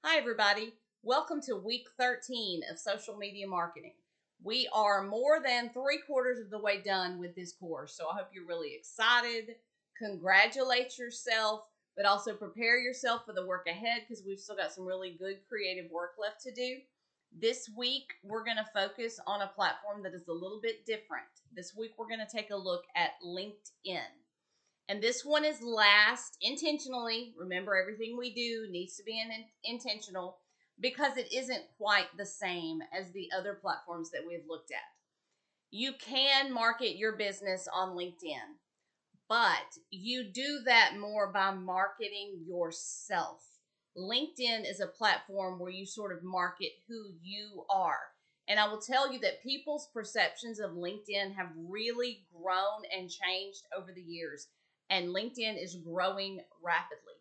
Hi, everybody. Welcome to week 13 of social media marketing. We are more than 3/4 of the way done with this course, so I hope you're really excited. Congratulate yourself, but also prepare yourself for the work ahead because we've still got some really good creative work left to do. This week, we're going to focus on a platform that is a little bit different. This week, we're going to take a look at LinkedIn. And this one is last intentionally. Remember, everything we do needs to be intentional because it isn't quite the same as the other platforms that we've looked at. You can market your business on LinkedIn, but you do that more by marketing yourself. LinkedIn is a platform where you sort of market who you are. And I will tell you that people's perceptions of LinkedIn have really grown and changed over the years. And LinkedIn is growing rapidly.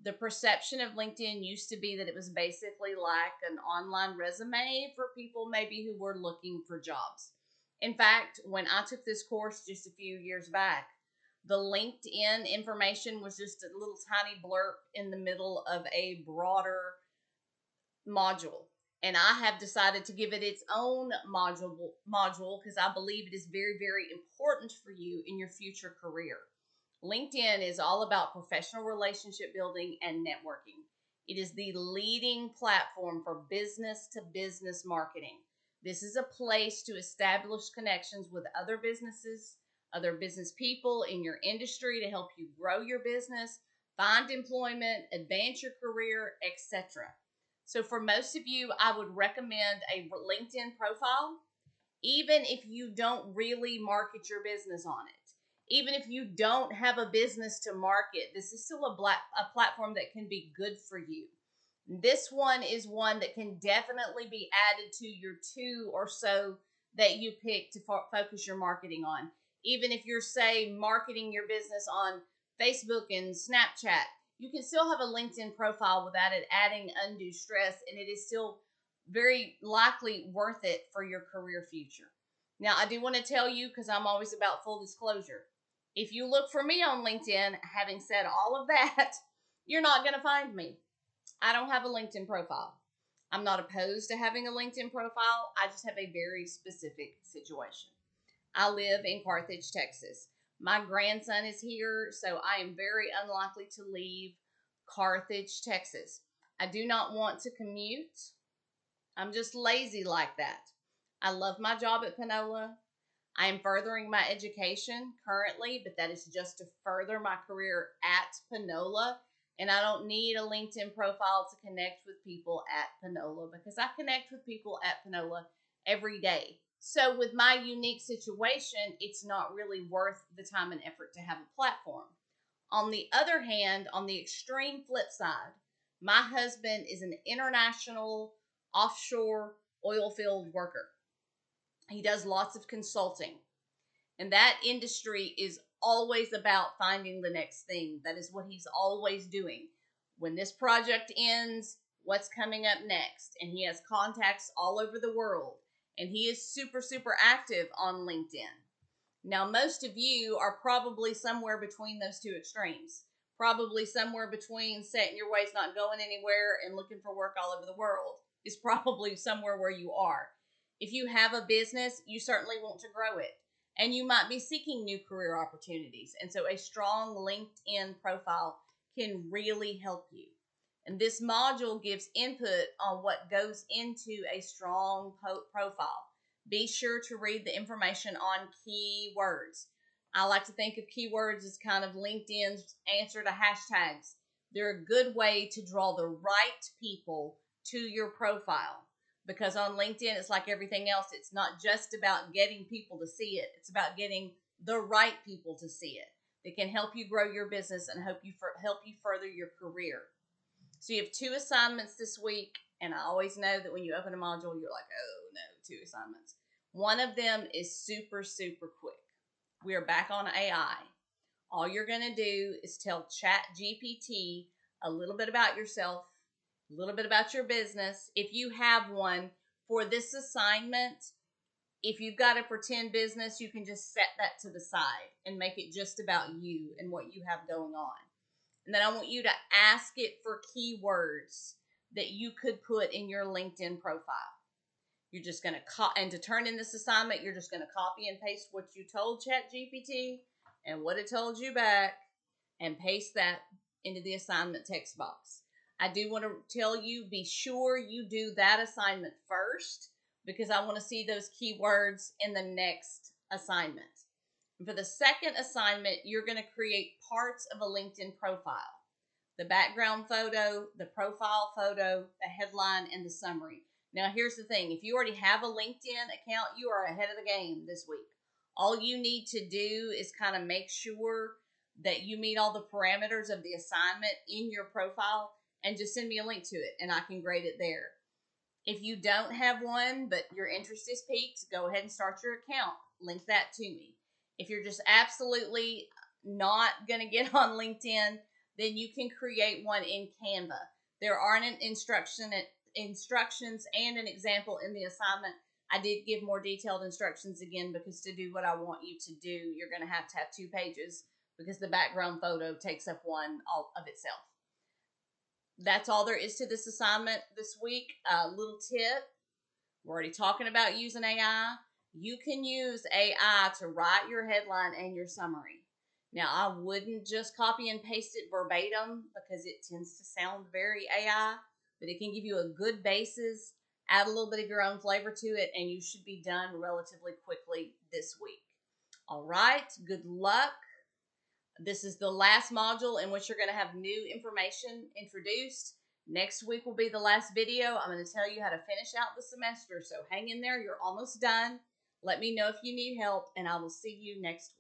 The perception of LinkedIn used to be that it was basically like an online resume for people maybe who were looking for jobs. In fact, when I took this course just a few years back, the LinkedIn information was just a little tiny blurb in the middle of a broader module. And I have decided to give it its own module because I believe it is very, very important for you in your future career. LinkedIn is all about professional relationship building and networking. It is the leading platform for business to business marketing. This is a place to establish connections with other businesses, other business people in your industry to help you grow your business, find employment, advance your career, etc. So for most of you, I would recommend a LinkedIn profile, even if you don't really market your business on it. Even if you don't have a business to market, this is still a platform that can be good for you. This one is one that can definitely be added to your two or so that you pick to focus your marketing on. Even if you're, say, marketing your business on Facebook and Snapchat, you can still have a LinkedIn profile without it adding undue stress, and it is still very likely worth it for your career future. Now, I do want to tell you, because I'm always about full disclosure, if you look for me on LinkedIn, having said all of that, you're not going to find me. I don't have a LinkedIn profile. I'm not opposed to having a LinkedIn profile. I just have a very specific situation. I live in Carthage, Texas. My grandson is here, so I am very unlikely to leave Carthage, Texas. I do not want to commute. I'm just lazy like that. I love my job at Panola. I am furthering my education currently, but that is just to further my career at Panola. And I don't need a LinkedIn profile to connect with people at Panola because I connect with people at Panola every day. So with my unique situation, it's not really worth the time and effort to have a platform. On the other hand, on the extreme flip side, my husband is an international offshore oil field worker. He does lots of consulting. And that industry is always about finding the next thing. That is what he's always doing. When this project ends, what's coming up next? And he has contacts all over the world. And he is super, super active on LinkedIn. Now, most of you are probably somewhere between those two extremes. Probably somewhere between set in your ways, not going anywhere, and looking for work all over the world is probably somewhere where you are. If you have a business, you certainly want to grow it. And you might be seeking new career opportunities. And so a strong LinkedIn profile can really help you. And this module gives input on what goes into a strong profile. Be sure to read the information on keywords. I like to think of keywords as kind of LinkedIn's answer to hashtags. They're a good way to draw the right people to your profile. Because on LinkedIn, it's like everything else. It's not just about getting people to see it. It's about getting the right people to see it. That can help you grow your business and help you further your career. So you have 2 assignments this week. And I always know that when you open a module, you're like, oh no, 2 assignments. One of them is super, super quick. We are back on AI. All you're going to do is tell ChatGPT a little bit about yourself, a little bit about your business, if you have one. For this assignment, if you've got a pretend business, you can just set that to the side and make it just about you and what you have going on. And then I want you to ask it for keywords that you could put in your LinkedIn profile. You're just going to and to turn in this assignment, you're just going to copy and paste what you told ChatGPT and what it told you back, and paste that into the assignment text box. I do want to tell you, be sure you do that assignment first, because I want to see those keywords in the next assignment. And for the second assignment, you're going to create parts of a LinkedIn profile: the background photo, the profile photo, the headline, and the summary. Now, here's the thing. If you already have a LinkedIn account, you are ahead of the game this week. All you need to do is kind of make sure that you meet all the parameters of the assignment in your profile, and just send me a link to it, and I can grade it there. If you don't have one, but your interest is piqued, go ahead and start your account. Link that to me. If you're just absolutely not going to get on LinkedIn, then you can create one in Canva. There are instructions and an example in the assignment. I did give more detailed instructions again, because to do what I want you to do, you're going to have 2 pages, because the background photo takes up one all of itself. That's all there is to this assignment this week. Little tip: we're already talking about using AI. You can use AI to write your headline and your summary. Now, I wouldn't just copy and paste it verbatim, because it tends to sound very AI, but it can give you a good basis, add a little bit of your own flavor to it, and you should be done relatively quickly this week. All right, good luck. This is the last module in which you're going to have new information introduced. Next week will be the last video. I'm going to tell you how to finish out the semester, so hang in there. You're almost done. Let me know if you need help, and I will see you next week.